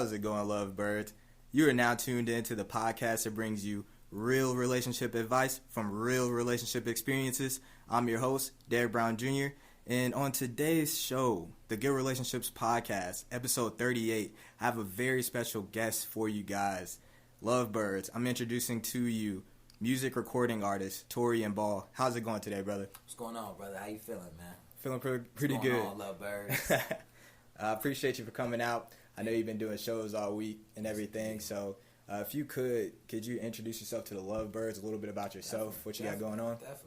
How's it going, lovebirds? You are now tuned in to the podcast that brings you real relationship advice from real relationship experiences. I'm your host, Derek Brown Jr., and on today's show, the Good Relationships Podcast, episode 38, I have a very special guest for you guys. Lovebirds, I'm introducing to you music recording artist, Torrian Ball. How's it going today, brother? What's going on, brother? How you feeling, man? Feeling pretty What's good. going on, lovebirds? I appreciate you for coming out. I know you've been doing shows all week and everything, so if you could you introduce yourself to the lovebirds, a little bit about yourself, what you got going on? Definitely.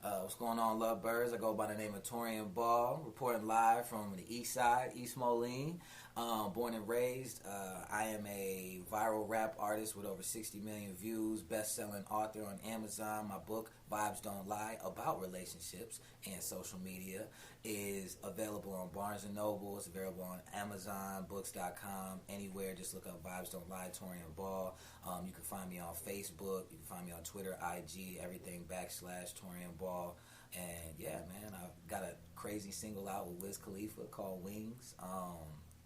What's going on, lovebirds? I go by the name of Torrian Ball, reporting live from the east side, East Moline. Born and raised, I am a viral rap artist with over 60 million views, best-selling author on Amazon. My book, Vibes Don't Lie, about relationships and social media, is available on Barnes & Noble. It's available on Amazon, books.com, anywhere. Just look up Vibes Don't Lie, Torrian Ball. You can find me on Facebook. You can find me on Twitter, IG, everything / Torrian Ball. And, yeah, man, I've got a crazy single out with Wiz Khalifa called Wings.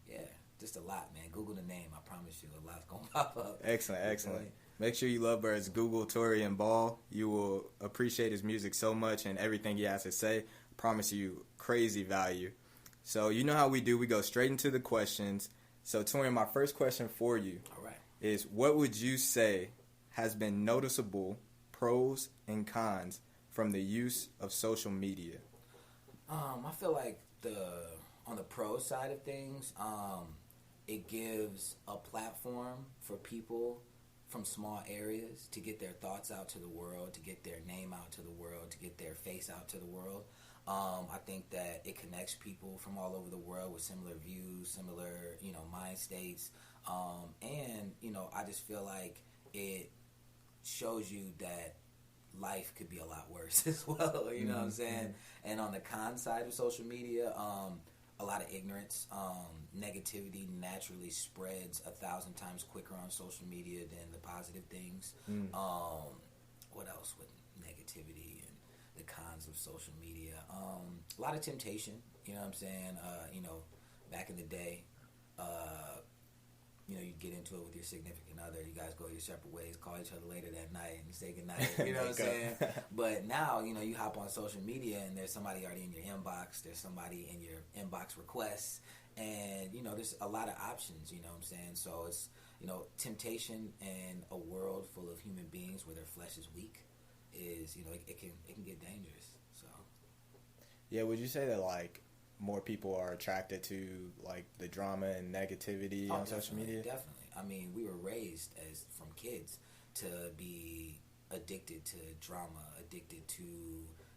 Yeah, just a lot, man. Google the name. I promise you a lot's going to pop up. Excellent. Make sure you lovebirds Google Torrian Ball. You will appreciate his music so much and everything he has to say. I promise you, crazy value. So you know how we do. We go straight into the questions. So Torrian, my first question for you is, what would you say has been noticeable pros and cons from the use of social media? I feel like on the pro side of things, it gives a platform for people from small areas to get their thoughts out to the world, to get their name out to the world, to get their face out to the world. I think that it connects people from all over the world with similar views, similar, mind states. And, I just feel like it shows you that life could be a lot worse as well, you know what I'm saying? And on the con side of social media, a lot of ignorance. Negativity naturally spreads 1,000 times quicker on social media than the positive things. What else with negativity and the cons of social media? A lot of temptation, you know what I'm saying? Back in the day, you get into it with your significant other. You guys go your separate ways, call each other later that night and say goodnight. You know what I'm saying? But now, you hop on social media and there's somebody already in your inbox. There's somebody in your inbox requests. And, there's a lot of options, you know what I'm saying? So it's, temptation in a world full of human beings where their flesh is weak is, it can get dangerous. So. Yeah, would you say that, more people are attracted to the drama and negativity on social media? Definitely. I mean, we were raised from kids to be addicted to drama, addicted to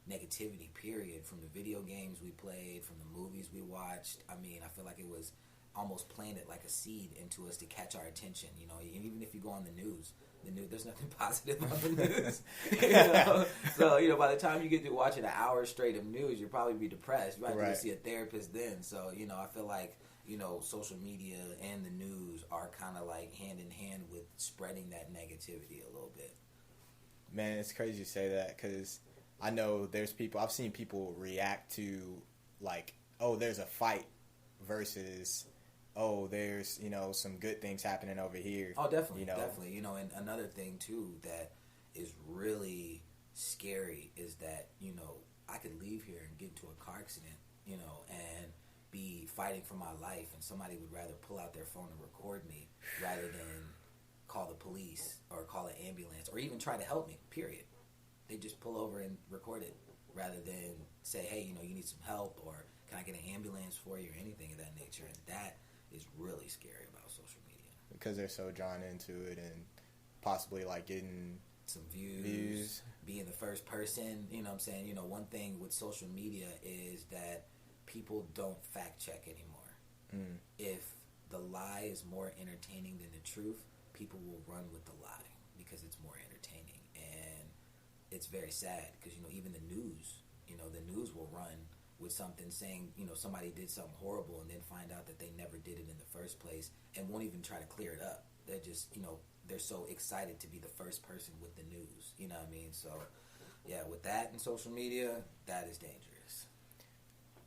negativity, period. From the video games we played, from the movies we watched. I mean, I feel like it was almost planted like a seed into us to catch our attention. Even if you go on the news, there's nothing positive on the news. So, by the time you get to watching an hour straight of news, you'll probably be depressed. You might have to see a therapist then. So, I feel like, social media and the news are kind of like hand in hand with spreading that negativity a little bit. Man, it's crazy you say that because I know I've seen people react to there's a fight versus, there's, some good things happening over here. Oh, definitely, definitely. And another thing, too, that is really scary is that, I could leave here and get into a car accident, and be fighting for my life, and somebody would rather pull out their phone and record me rather than call the police or call an ambulance or even try to help me, period. They just pull over and record it rather than say, hey, you need some help or can I get an ambulance for you or anything of that nature. And that is really scary about social media. Because they're so drawn into it and possibly getting some views, being the first person, you know what I'm saying? One thing with social media is that people don't fact check anymore. If the lie is more entertaining than the truth, people will run with the lie because it's more entertaining. And it's very sad because, even the news, the news will run with something saying, somebody did something horrible and then find out that they never did it in the first place and won't even try to clear it up. They're just, they're so excited to be the first person with the news. You know what I mean? So, yeah, with that and social media, that is dangerous.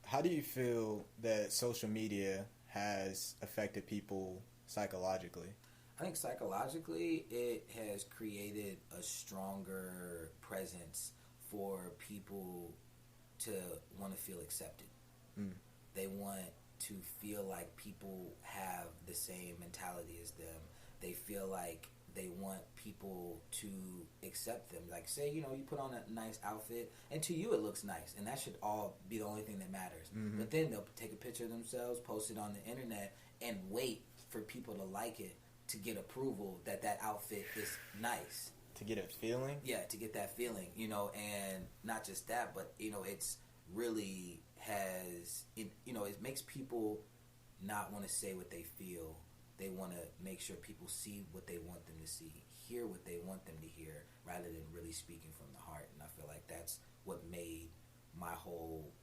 How do you feel that social media has affected people psychologically? I think psychologically it has created a stronger presence for people to want to feel accepted. They want to feel like people have the same mentality as them. They feel like they want people to accept them. Like, say, you put on a nice outfit, and to you it looks nice, and that should all be the only thing that matters. But then they'll take a picture of themselves, post it on the internet, and wait for people to like it to get approval that outfit is nice. To get a feeling? Yeah, to get that feeling, and not just that, but, it's really has, it makes people not want to say what they feel. They want to make sure people see what they want them to see, hear what they want them to hear, rather than really speaking from the heart. And I feel like that's what made my whole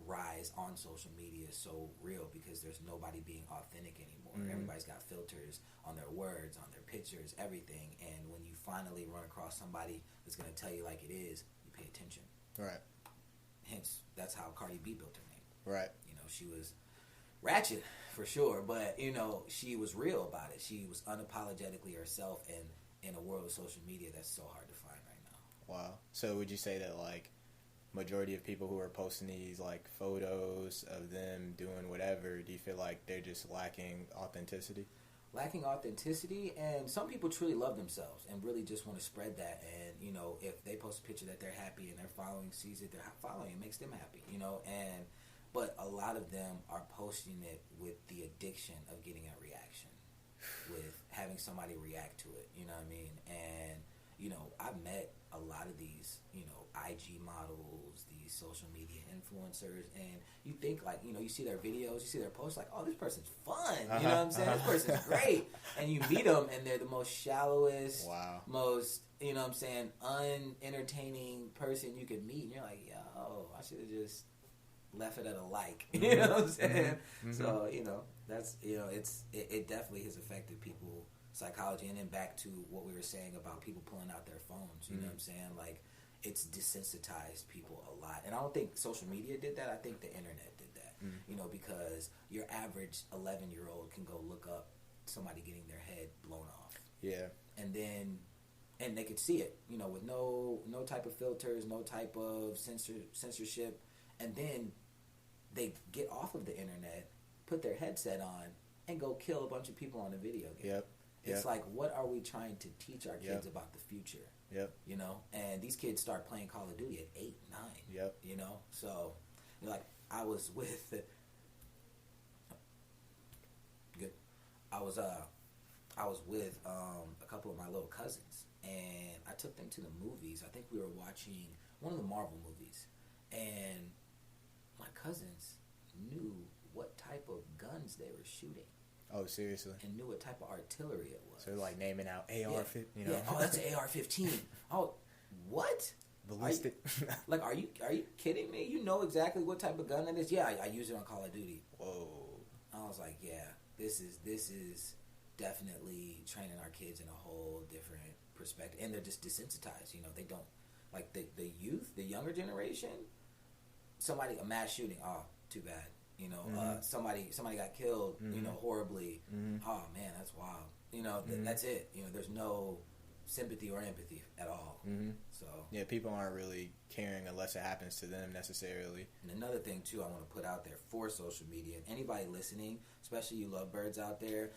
rise on social media so real, because there's nobody being authentic anymore. Everybody's got filters on their words, on their pictures, everything. And when you finally run across somebody that's going to tell you like it is, you pay attention. Right. Hence, that's how Cardi B built her name. Right. She was ratchet for sure, but she was real about it. She was unapologetically herself, and in a world of social media, that's so hard to find right now. Wow. So would you say that like majority of people who are posting these like photos of them doing whatever, do you feel like they're just lacking authenticity? Lacking authenticity, and some people truly love themselves and really just want to spread that. And if they post a picture that they're happy and their following sees it, they're following, it makes them happy. But a lot of them are posting it with the addiction of getting a reaction, with having somebody react to it. You know what I mean? And I've met a lot of these IG models, these social media influencers, and you think like, you see their videos, you see their posts, like, oh, this person's fun, you know what I'm saying? This person's great. And you meet them, and they're the most shallowest, most, unentertaining person you could meet, and you're like, yo, I should have just left it at a like, you know what I'm saying? So, that's, it definitely has affected people psychology. And then back to what we were saying about people pulling out their phones, you know what I'm saying? Like, it's desensitized people a lot. And I don't think social media did that. I think the internet did that, because your average 11-year-old can go look up somebody getting their head blown off. Yeah. And they could see it, with no type of filters, no type of censorship. And then they get off of the internet, put their headset on, and go kill a bunch of people on a video game. Yep. It's like, what are we trying to teach our kids about the future? Yep. And these kids start playing Call of Duty at 8, 9. Yep. So, like, I was with a couple of my little cousins, and I took them to the movies. I think we were watching one of the Marvel movies, and my cousins knew what type of guns they were shooting. Oh, seriously? And knew what type of artillery it was. So they're like naming out AR-15, Yeah, oh, that's an AR-15. Oh, what? Ballistic. Are you kidding me? You know exactly what type of gun it is? Yeah, I use it on Call of Duty. Whoa. I was like, yeah, this is definitely training our kids in a whole different perspective. And they're just desensitized. They don't, like, the youth, the younger generation, a mass shooting, oh, too bad. Somebody got killed, horribly. Oh man, that's wild. That's it. There's no sympathy or empathy at all. So yeah, people aren't really caring unless it happens to them necessarily. And another thing too, I want to put out there for social media, and anybody listening, especially you lovebirds out there,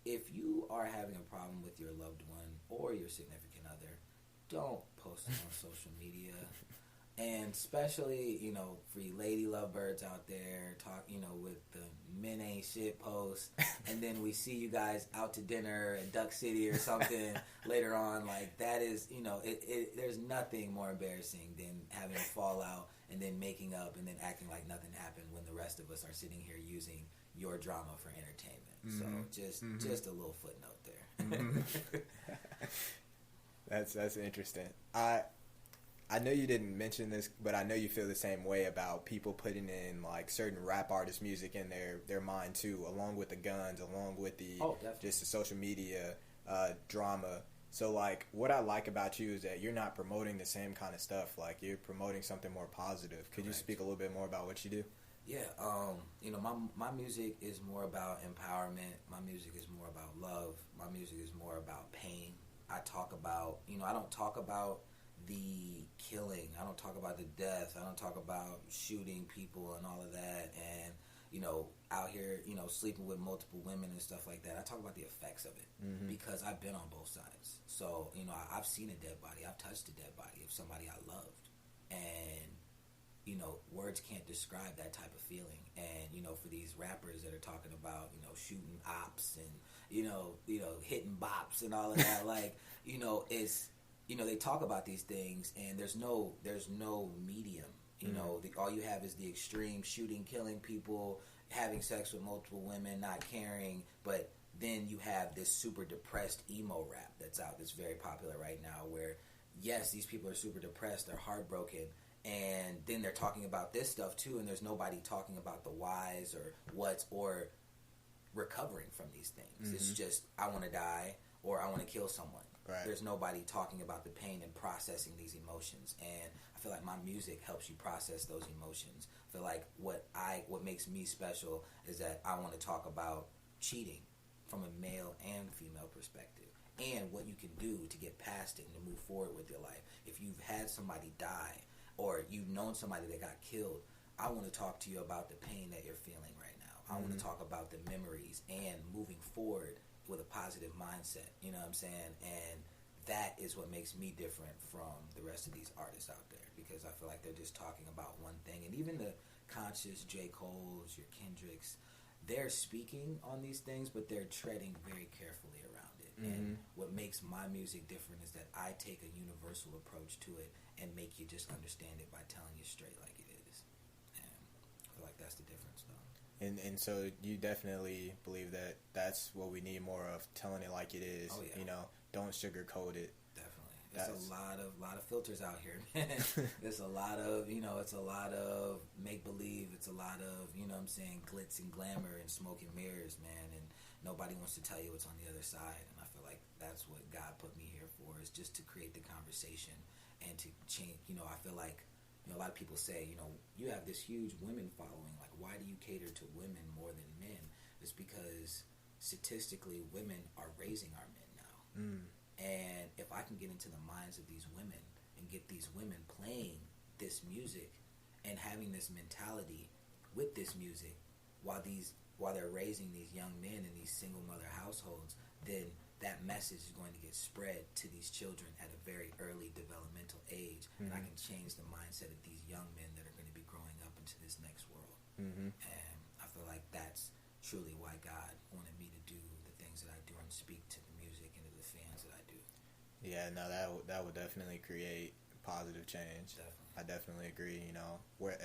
if you are having a problem with your loved one or your significant other, don't post it on social media. And especially, for you lady lovebirds out there, with the men ain't shit post, and then we see you guys out to dinner at Duck City or something later on, like, that is, there's nothing more embarrassing than having a fallout and then making up and then acting like nothing happened when the rest of us are sitting here using your drama for entertainment. So just a little footnote there. That's interesting. I know you didn't mention this, but I know you feel the same way about people putting in like certain rap artist music in their mind too, along with the guns, along with the just the social media drama. So like, what I like about you is that you're not promoting the same kind of stuff. Like, you're promoting something more positive. Could you speak a little bit more about what you do? Yeah, my music is more about empowerment. My music is more about love. My music is more about pain. I talk about, I don't talk about the killing. I don't talk about the death. I don't talk about shooting people and all of that and, out here, sleeping with multiple women and stuff like that. I talk about the effects of it because I've been on both sides. So, I've seen a dead body. I've touched a dead body of somebody I loved. And words can't describe that type of feeling. And, for these rappers that are talking about, shooting ops and, hitting bops and all of that, like, it's, they talk about these things and there's no medium. All you have is the extreme shooting, killing people, having sex with multiple women, not caring. But then you have this super depressed emo rap that's out that's very popular right now where, yes, these people are super depressed, they're heartbroken, and then they're talking about this stuff too, and there's nobody talking about the whys or what's or recovering from these things. It's just, I want to die or I want to kill someone. Right. There's nobody talking about the pain and processing these emotions, and I feel like my music helps you process those emotions. I feel like what makes me special is that I want to talk about cheating from a male and female perspective, and what you can do to get past it and to move forward with your life. If you've had somebody die, or you've known somebody that got killed, I want to talk to you about the pain that you're feeling right now. I want to talk about the memories and moving forward with a positive mindset, you know what I'm saying? And that is what makes me different from the rest of these artists out there, because I feel like they're just talking about one thing. And even the conscious J. Cole's, your Kendricks, they're speaking on these things, but they're treading very carefully around it. And what makes my music different is that I take a universal approach to it and make you just understand it by telling you straight like it is. And I feel like that's the difference, though. And so you definitely believe that that's what we need more of, telling it like it is. Oh, yeah. Don't sugarcoat it. Definitely. There's a lot of filters out here, man. There's a lot of, it's a lot of make-believe. It's a lot of, glitz and glamour and smoke and mirrors, man. And nobody wants to tell you what's on the other side. And I feel like that's what God put me here for, is just to create the conversation and to change. I feel like, a lot of people say, you have this huge women following. Like, why do you cater to women more than men? It's because statistically, women are raising our men now. And if I can get into the minds of these women and get these women playing this music and having this mentality with this music while they're raising these young men in these single mother households, then that message is going to get spread to these children at a very early developmental age, and I can change the mindset of these young men that are going to be growing up into this next world. And I feel like that's truly why God wanted me to do the things that I do and speak to the music and to the fans that I do. Yeah, no, that would definitely create positive change. Definitely. I definitely agree.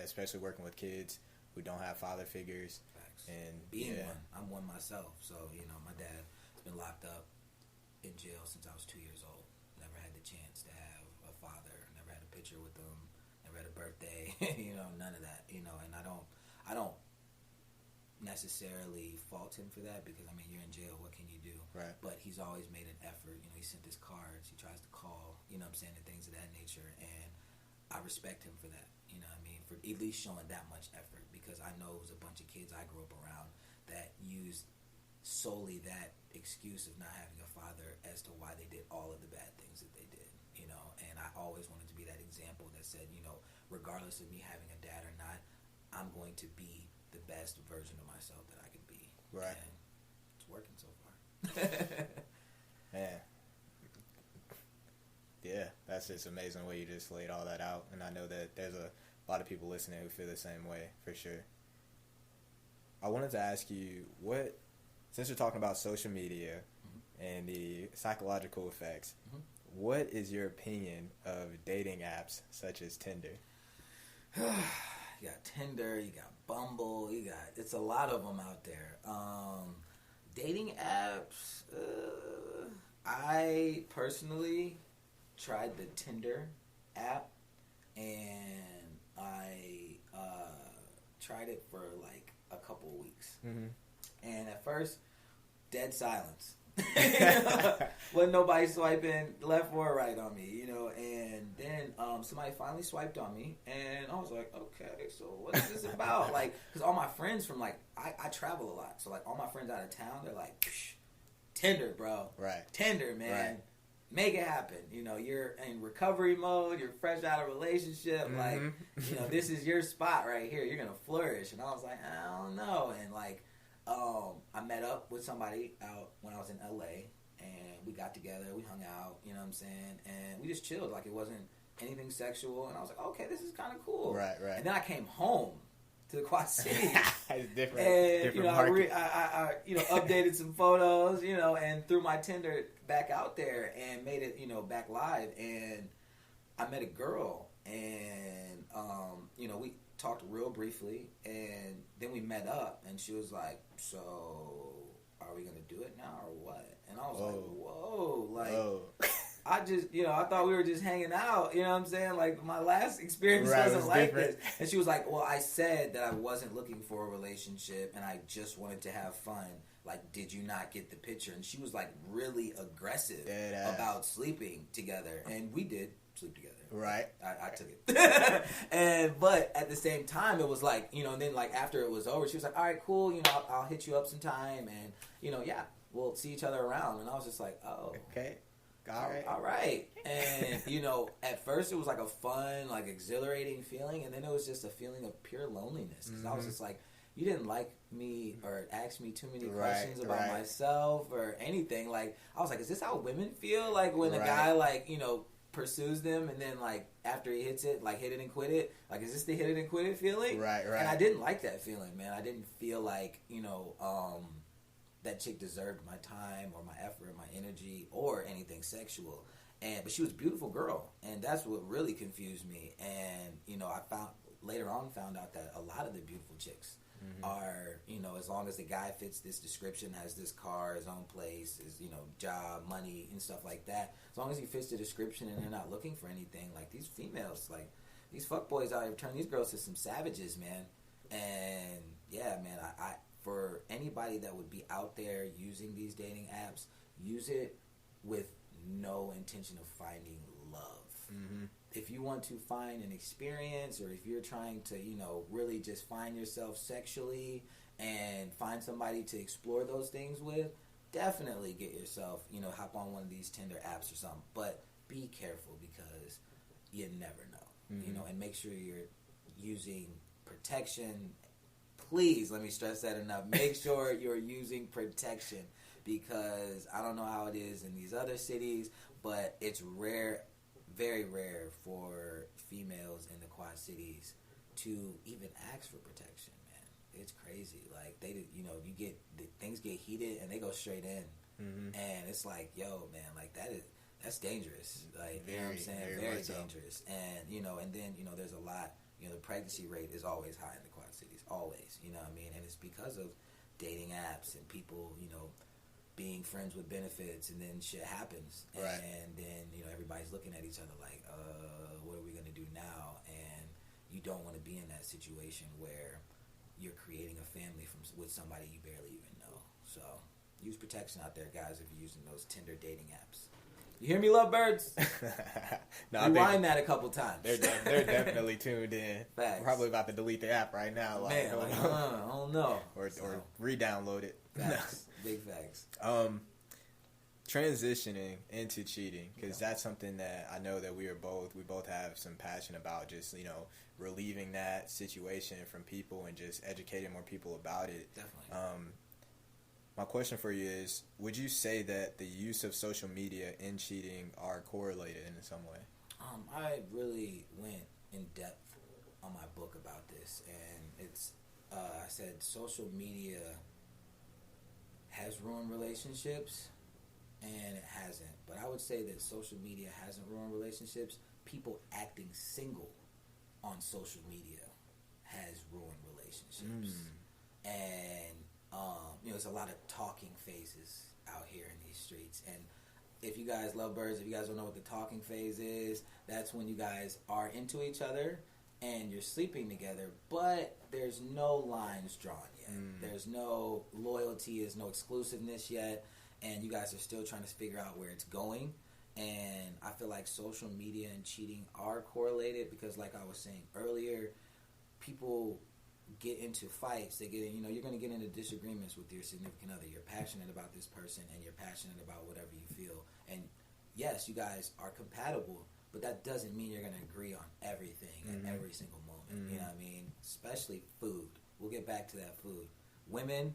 Especially working with kids who don't have father figures. Facts. And being one, I'm one myself. So my dad has been locked up in jail since I was 2 years old. Never had the chance to have a father. Never had a picture with him. Never had a birthday. None of that. And I don't necessarily fault him for that, because you're in jail. What can you do? Right. But he's always made an effort. He sent his cards. He tries to call. And things of that nature. And I respect him for that. For at least showing that much effort, because I know it was a bunch of kids I grew up around that used solely that excuse of not having a father as to why they did all of the bad things that they did, and I always wanted to be that example that said, regardless of me having a dad or not, I'm going to be the best version of myself that I can be. Right. And it's working so far. Man. Yeah, that's just amazing way you just laid all that out, and I know that there's a lot of people listening who feel the same way, for sure. I wanted to ask you, since you're talking about social media and the psychological effects, what is your opinion of dating apps such as Tinder? You got Tinder, you got Bumble, it's a lot of them out there. Dating apps, I personally tried the Tinder app, and I tried it for like a couple of weeks. And at first, dead silence. Wasn't nobody swiping left or right on me, you know. And then somebody finally swiped on me, and I was like, okay, so what is this about? Like, because all my friends from like I travel a lot, so like all my friends out of town, they're like, psh, Tinder, bro, right? Tinder, man. Right. Make it happen. You know, you're in recovery mode. You're fresh out of a relationship. Mm-hmm. Like, you know, this is your spot right here. You're gonna flourish. And I was like, I don't know. And like, I met up with somebody out when I was in LA, and we got together. We hung out. You know what I'm saying? And we just chilled. Like, it wasn't anything sexual. And I was like, okay, this is kind of cool. Right. And then I came home to the Quad Cities. It's different. And different you know, I you know, updated some photos, you know, and threw my Tinder back out there and made it, you know, back live. And I met a girl, and you know, we talked real briefly, and then we met up, and she was like, "So, are we gonna do it now or what?" And I was like, "Whoa, like." I just, you know, I thought we were just hanging out, you know what I'm saying? Like, my last experience wasn't like this. And she was like, well, I said that I wasn't looking for a relationship and I just wanted to have fun. Like, did you not get the picture? And she was, like, really aggressive about sleeping together. And we did sleep together. Right. I took it. But at the same time, it was like, you know, and then, like, after it was over, she was like, all right, cool, you know, I'll hit you up sometime. And, you know, yeah, we'll see each other around. And I was just like, oh. Okay. All right. And, you know, at first it was like a fun, like exhilarating feeling. And then it was just a feeling of pure loneliness. Because I was just like, you didn't like me or ask me too many questions about myself or anything. Like, I was like, is this how women feel? Like, when a guy, like, you know, pursues them and then, like, after he hits it, like, hit it and quit it? Like, is this the hit it and quit it feeling? Right. And I didn't like that feeling, man. I didn't feel like, you know, that chick deserved my time or my effort, my energy, or anything sexual. But she was a beautiful girl, and that's what really confused me. And, you know, I later on found out that a lot of the beautiful chicks are, you know, as long as the guy fits this description, has this car, his own place, his, you know, job, money, and stuff like that, as long as he fits the description and they're not looking for anything, like, these females, like, these fuckboys out here turn these girls to some savages, man. And, yeah, man, I for anybody that would be out there using these dating apps, use it with no intention of finding love. Mm-hmm. If you want to find an experience, or if you're trying to, you know, really just find yourself sexually and find somebody to explore those things with, definitely get yourself, you know, hop on one of these Tinder apps or something. But be careful, because you never know, you know, and make sure you're using protection. Please, let me stress that enough. Make sure you're using protection, because I don't know how it is in these other cities, but it's rare, very rare for females in the Quad Cities to even ask for protection, man. It's crazy. Like, they, you know, things get heated and they go straight in. And it's like, yo, man, like, that's dangerous. Like, you know what I'm saying? Very dangerous. And, you know, and then, you know, there's a lot. You know, the pregnancy rate is always high in the Quad Cities, always, you know what I mean? And it's because of dating apps and people, you know, being friends with benefits, and then shit happens. And then, you know, everybody's looking at each other like, what are we going to do now? And you don't want to be in that situation where you're creating a family with somebody you barely even know. So use protection out there, guys, if you're using those Tinder dating apps. You hear me, lovebirds? No, rewind that a couple times. They're definitely tuned in. Facts. Probably about to delete the app right now. Like, man, like, I don't know. Or re-download it. Facts. Big facts. Transitioning into cheating, because that's something that I know that we both have some passion about, just, you know, relieving that situation from people and just educating more people about it. Definitely. My question for you is, would you say that the use of social media in cheating are correlated in some way? I really went in depth on my book about this, and it's I said social media has ruined relationships, and it hasn't. But I would say that social media hasn't ruined relationships. People acting single on social media has ruined relationships. And you know, there's a lot of talking phases out here in these streets. And if you guys love birds, if you guys don't know what the talking phase is, that's when you guys are into each other and you're sleeping together, but there's no lines drawn yet. There's no loyalty, there's no exclusiveness yet. and you guys are still trying to figure out where it's going. And I feel like social media and cheating are correlated because, like I was saying earlier, people get into fights. They get in, you're going to get into disagreements with your significant other. You're passionate about this person, and you're passionate about whatever you feel. And yes, you guys are compatible, but that doesn't mean you're going to agree on everything at every single moment. You know what I mean? Especially food. We'll get back to that food. Women,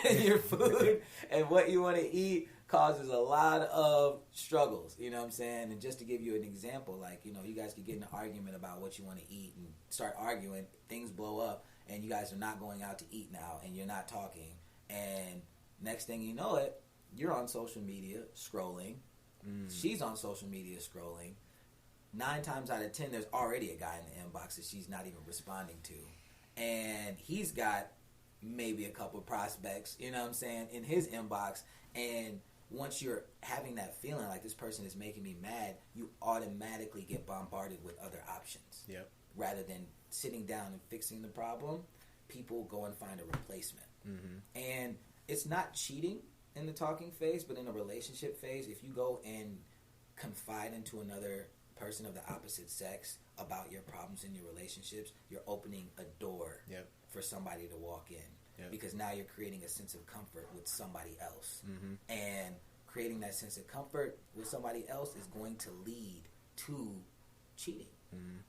your food and what you want to eat causes a lot of struggles, you know what I'm saying? And just to give you an example, like, you guys could get in an argument about what you want to eat and start arguing, things blow up, and you guys are not going out to eat now, and you're not talking, and next thing you know it, you're on social media scrolling, she's on social media scrolling, 9 times out of 10, there's already a guy in the inbox that she's not even responding to, and he's got maybe a couple prospects, you know what I'm saying, in his inbox, and once you're having that feeling like this person is making me mad, you automatically get bombarded with other options. Yep. Rather than sitting down and fixing the problem, people go and find a replacement. And it's not cheating in the talking phase, but in a relationship phase, if you go and confide into another person of the opposite sex about your problems in your relationships, you're opening a door for somebody to walk in. Because now you're creating a sense of comfort with somebody else. And creating that sense of comfort with somebody else is going to lead to cheating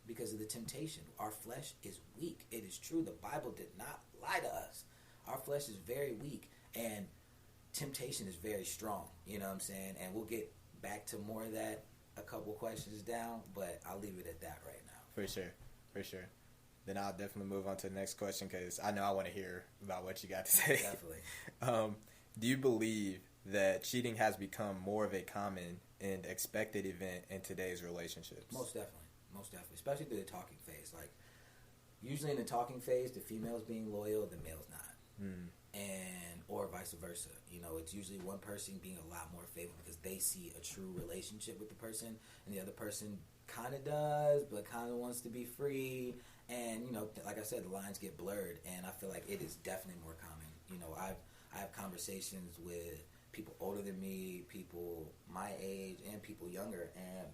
because of the temptation. Our flesh is weak. It is true. The Bible did not lie to us. Our flesh is very weak, and temptation is very strong. You know what I'm saying? And we'll get back to more of that a couple questions down, but I'll leave it at that right now. For sure. Then I'll definitely move on to the next question because I know I want to hear about what you got to say. Definitely. Do you believe that cheating has become more of a common and expected event in today's relationships? Most definitely. Especially through the talking phase. Like, usually in the talking phase, the female's being loyal, the male's not. And, or vice versa. It's usually one person being a lot more faithful because they see a true relationship with the person, and the other person kind of does, but kind of wants to be free. And, like I said, the lines get blurred, and I feel like it is definitely more common. I have conversations with people older than me, people my age, and people younger. And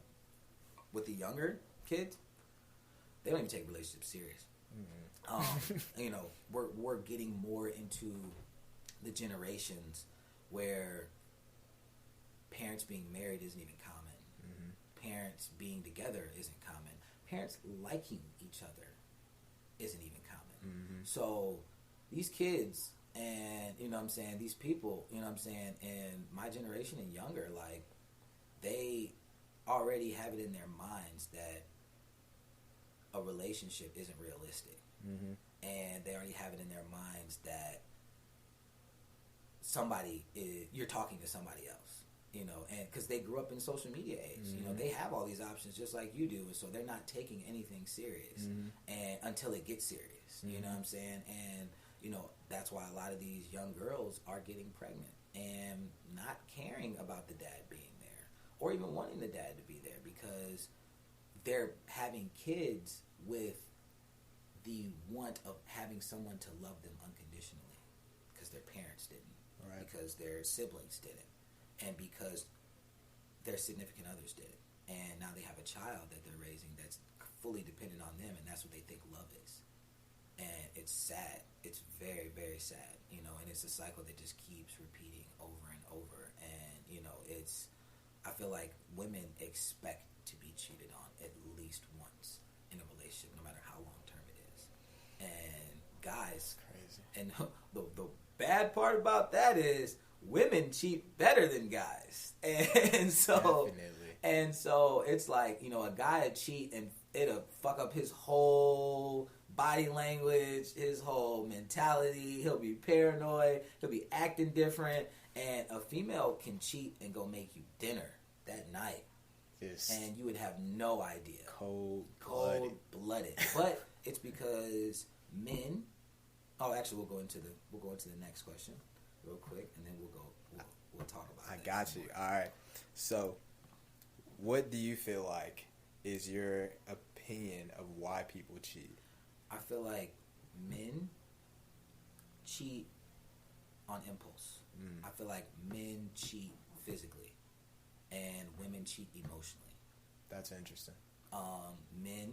with the younger kids, they don't even take relationships serious. We're getting more into the generations where parents being married isn't even common. Parents being together isn't common. Parents liking each other isn't even common. So these kids and, these people, in my generation and younger, like, they already have it in their minds that a relationship isn't realistic. And they already have it in their minds that you're talking to somebody else, and because they grew up in social media age, they have all these options just like you do, and so they're not taking anything serious and until it gets serious, you know what I'm saying? And, that's why a lot of these young girls are getting pregnant and not caring about the dad being there or even wanting the dad to be there because they're having kids with the want of having someone to love them unconditionally because their parents didn't, because their siblings didn't, and because their significant others did. And now they have a child that they're raising that's fully dependent on them, and that's what they think love is. And it's sad. It's very, very sad, and it's a cycle that just keeps repeating over and over. And, I feel like women expect to be cheated on at least once in a relationship, no matter how long term it is. And guys, crazy. And the bad part about that is women cheat better than guys. And so, definitely. And so it's like, a guy would cheat and it'll fuck up his whole body language, his whole mentality. He'll be paranoid. He'll be acting different. And a female can cheat and go make you dinner that night. Yes. And you would have no idea. Cold-blooded. But it's because men. Oh, actually, we'll go into the next question real quick, and then we'll talk about it. I got you. All right. So, what do you feel like is your opinion of why people cheat? I feel like men cheat on impulse. I feel like men cheat physically and women cheat emotionally. That's interesting. Men,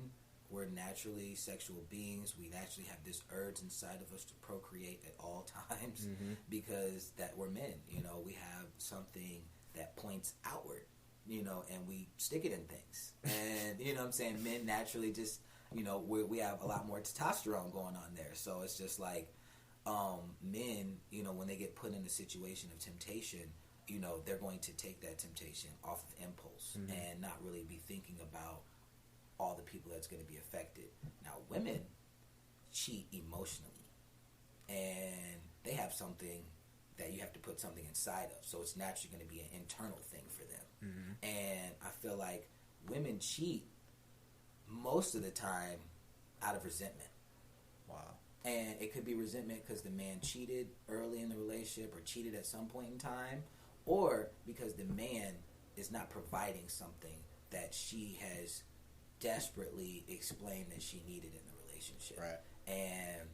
we're naturally sexual beings. We naturally have this urge inside of us to procreate at all times because that we're men. You know, we have something that points outward, you know, and we stick it in things. And, you know what I'm saying, men naturally just, you know, we have a lot more testosterone going on there. So it's just like men, you know, when they get put in a situation of temptation, you know, they're going to take that temptation off of impulse and not really be thinking about all the people that's going to be affected. Now, women cheat emotionally, and they have something that you have to put something inside of, so it's naturally going to be an internal thing for them. And I feel like women cheat most of the time out of resentment. Wow. And it could be resentment because the man cheated early in the relationship or cheated at some point in time, or because the man is not providing something that she has desperately explained that she needed in the relationship. Right. And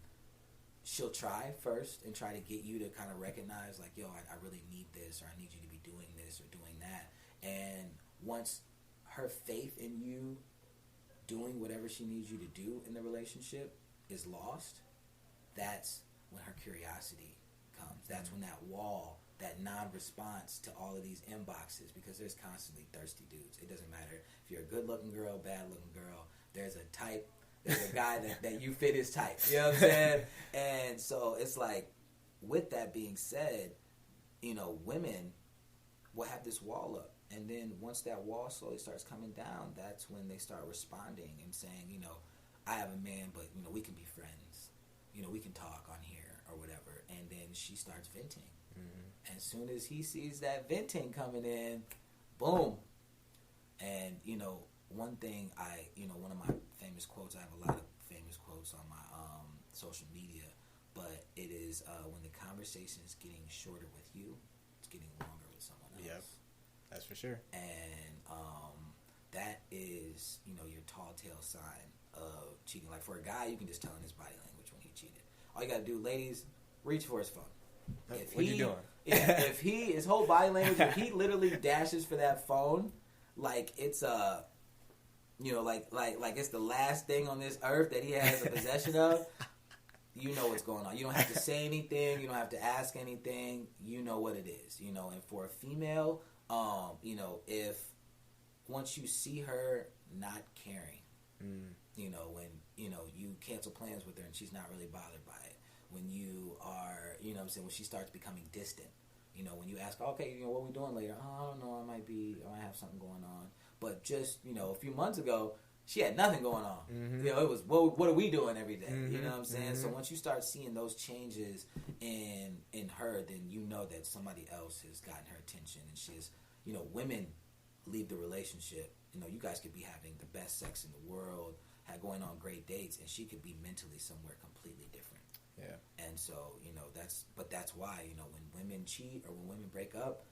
she'll try first and try to get you to kind of recognize, like, yo, I really need this, or I need you to be doing this or doing that. And once her faith in you doing whatever she needs you to do in the relationship is lost, that's when her curiosity comes. That's when that wall, that non-response to all of these inboxes, because there's constantly thirsty dudes. It doesn't matter if you're a good-looking girl, bad-looking girl. There's a type, there's a guy that you fit his type. You know what I'm saying? And so it's like, with that being said, you know, women will have this wall up. And then once that wall slowly starts coming down, that's when they start responding and saying, you know, I have a man, but, you know, we can be friends. You know, we can talk on here or whatever. And then she starts venting. And as soon as he sees that venting coming in, boom. And, you know, one thing one of my famous quotes, I have a lot of famous quotes on my social media, but it is when the conversation is getting shorter with you, it's getting longer with someone else. Yep, that's for sure. And that is, you know, your tall tale sign of cheating. Like, for a guy, you can just tell in his body language when he cheated. All you gotta do, ladies, reach for his phone. What you doing? If his whole body language, if he literally dashes for that phone, like it's like it's the last thing on this earth that he has a possession of, you know what's going on. You don't have to say anything. You don't have to ask anything. You know what it is. You know, and for a female, you know, if once you see her not caring, you know, when, you know, you cancel plans with her and she's not really bothered by it. When you are, you know what I'm saying, when she starts becoming distant, you know, when you ask, okay, you know, what are we doing later? Oh, I don't know, I might have something going on. But just, you know, a few months ago, she had nothing going on. You know, it was, what are we doing every day? You know what I'm saying? So once you start seeing those changes in her, then you know that somebody else has gotten her attention. And she's, you know, women leave the relationship. You know, you guys could be having the best sex in the world, going on great dates, and she could be mentally somewhere completely different. Yeah. And so, you know, that's why, you know, when women cheat or when women break up,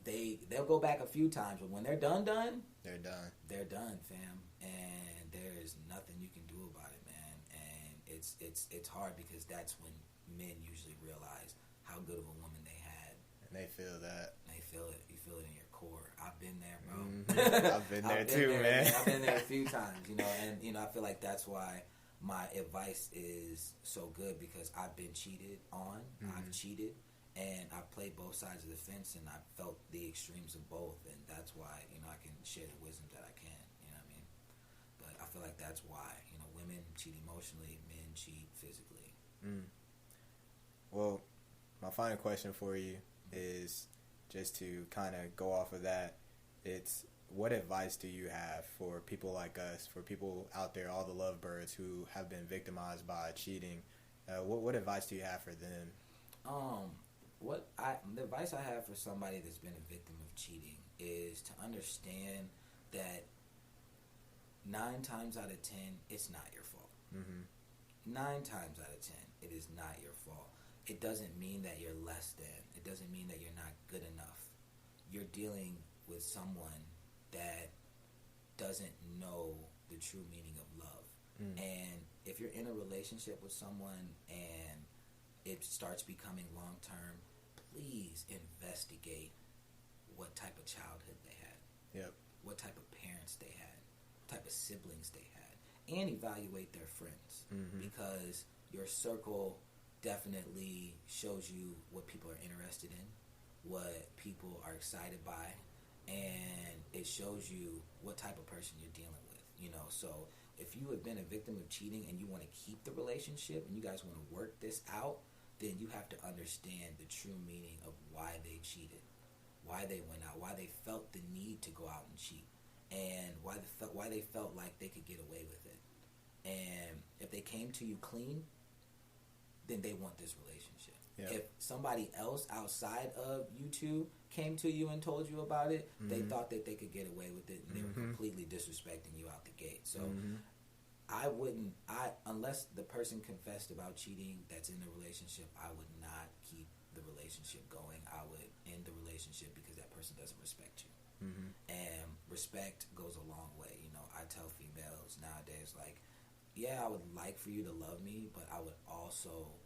they'll go back a few times, but when they're done, they're done, fam. And there's nothing you can do about it, man. And it's hard because that's when men usually realize how good of a woman they had. And they feel that. They feel it. You feel it in your core. I've been there, bro. I've been there too, man. I've been there a few times, you know, and, you know, I feel like that's why my advice is so good, because I've been cheated on. I've cheated, and I've played both sides of the fence, and I've felt the extremes of both, and that's why, you know, I can share the wisdom that I can, you know what I mean? But I feel like that's why, you know, women cheat emotionally, men cheat physically. Well, my final question for you is just to kind of go off of that. It's, what advice do you have for people like us, for people out there, all the lovebirds who have been victimized by cheating? What advice do you have for them? The advice I have for somebody that's been a victim of cheating is to understand that 9 times out of 10, it's not your fault. 9 times out of 10, it is not your fault. It doesn't mean that you're less than. It doesn't mean that you're not good enough. You're dealing with someone that doesn't know the true meaning of love. And if you're in a relationship with someone and it starts becoming long term, please investigate what type of childhood they had. Yep. What type of parents they had. What type of siblings they had. And evaluate their friends. Because your circle definitely shows you what people are interested in, what people are excited by, and it shows you what type of person you're dealing with. So if you have been a victim of cheating and you want to keep the relationship and you guys want to work this out, then you have to understand the true meaning of why they cheated, why they went out, why they felt the need to go out and cheat, and why they felt like they could get away with it. And if they came to you clean, then they want this relationship. Yep. If somebody else outside of you two came to you and told you about it, they thought that they could get away with it, and they were completely disrespecting you out the gate. So unless the person confessed about cheating that's in the relationship, I would not keep the relationship going. I would end the relationship because that person doesn't respect you. And respect goes a long way. I tell females nowadays, like, yeah, I would like for you to love me, but I would also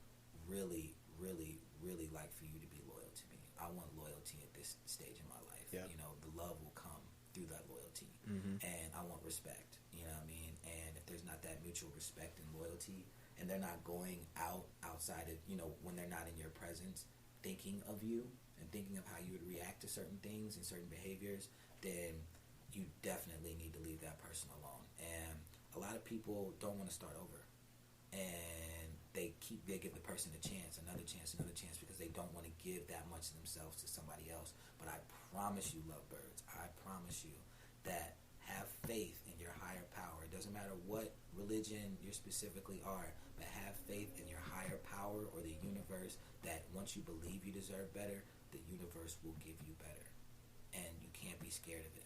really, really, really like for you to be loyal to me. I want loyalty at this stage in my life. Yep. The love will come through that loyalty. And I want respect. You know what I mean? And if there's not that mutual respect and loyalty, and they're not going outside of, when they're not in your presence, thinking of you and thinking of how you would react to certain things and certain behaviors, then you definitely need to leave that person alone. And a lot of people don't want to start over, and they give the person a chance, another chance, because they don't want to give that much of themselves to somebody else. But I promise you, lovebirds, I promise you that have faith in your higher power. It doesn't matter what religion you specifically are, but have faith in your higher power or the universe, that once you believe you deserve better, the universe will give you better. And you can't be scared of it.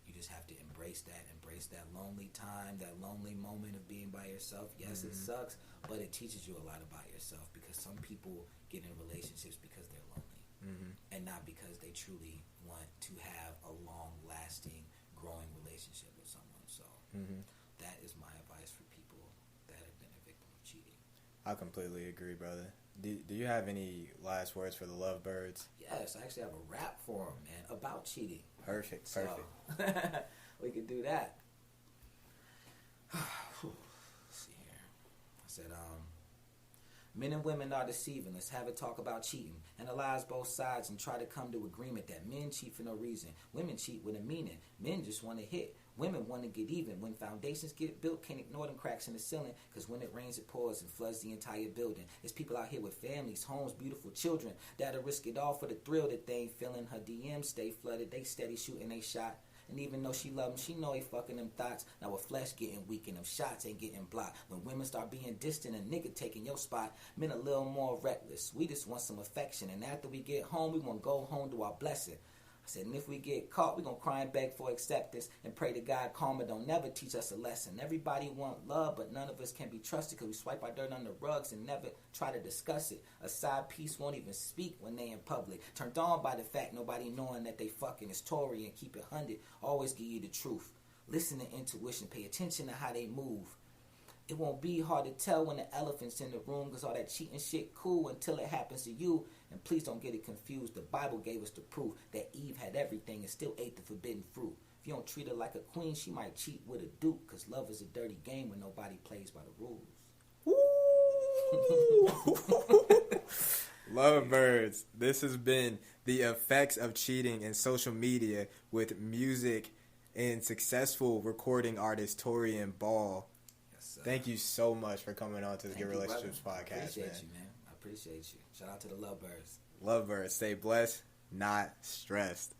You just have to embrace that lonely time, that lonely moment of being by yourself. Yes, it sucks, but it teaches you a lot about yourself, because some people get in relationships because they're lonely and not because they truly want to have a long-lasting, growing relationship with someone. So that is my advice for people that have been a victim of cheating. I completely agree, brother. Do you have any last words for the lovebirds? Yes, I actually have a rap for them, man, about cheating. Perfect. We could do that. Let's see here. I said, men and women are deceiving. Let's have a talk about cheating. Analyze both sides and try to come to agreement that men cheat for no reason. Women cheat with a meaning. Men just want to hit. Women want to get even. When foundations get built, can't ignore them cracks in the ceiling, because when it rains, it pours and floods the entire building. There's people out here with families, homes, beautiful children that'll risk it all for the thrill that they ain't feeling. Her DMs stay flooded. They steady shooting they shot. And even though she love him, she know he fucking them thoughts. Now her flesh getting weak and them shots ain't getting blocked. When women start being distant and nigga taking your spot, men a little more reckless. We just want some affection, and after we get home, we want to go home to our blessing. I said, and if we get caught, we gonna cry and beg for acceptance and pray to God karma don't never teach us a lesson. Everybody want love, but none of us can be trusted, because we swipe our dirt under rugs and never try to discuss it. A side piece won't even speak when they in public. Turned on by the fact nobody knowing that they fucking is Torrian. Keep it 100, always give you the truth. Listen to intuition, pay attention to how they move. It won't be hard to tell when the elephant's in the room, because all that cheating shit cool until it happens to you. And please don't get it confused. The Bible gave us the proof that Eve had everything and still ate the forbidden fruit. If you don't treat her like a queen, she might cheat with a duke, because love is a dirty game when nobody plays by the rules. Lovebirds, this has been the effects of cheating in social media with music and successful recording artist Torrian Ball. Thank you so much for coming on to the Good Relationships Podcast, I appreciate you, man. I appreciate you. Shout out to the lovebirds. Lovebirds, stay blessed, not stressed.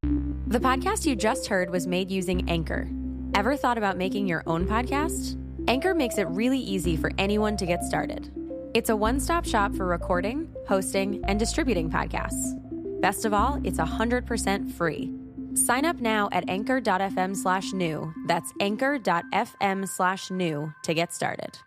The podcast you just heard was made using Anchor. Ever thought about making your own podcast? Anchor makes it really easy for anyone to get started. It's a one-stop shop for recording, hosting, and distributing podcasts. Best of all, it's 100% free. Sign up now at anchor.fm/new. That's anchor.fm/new to get started.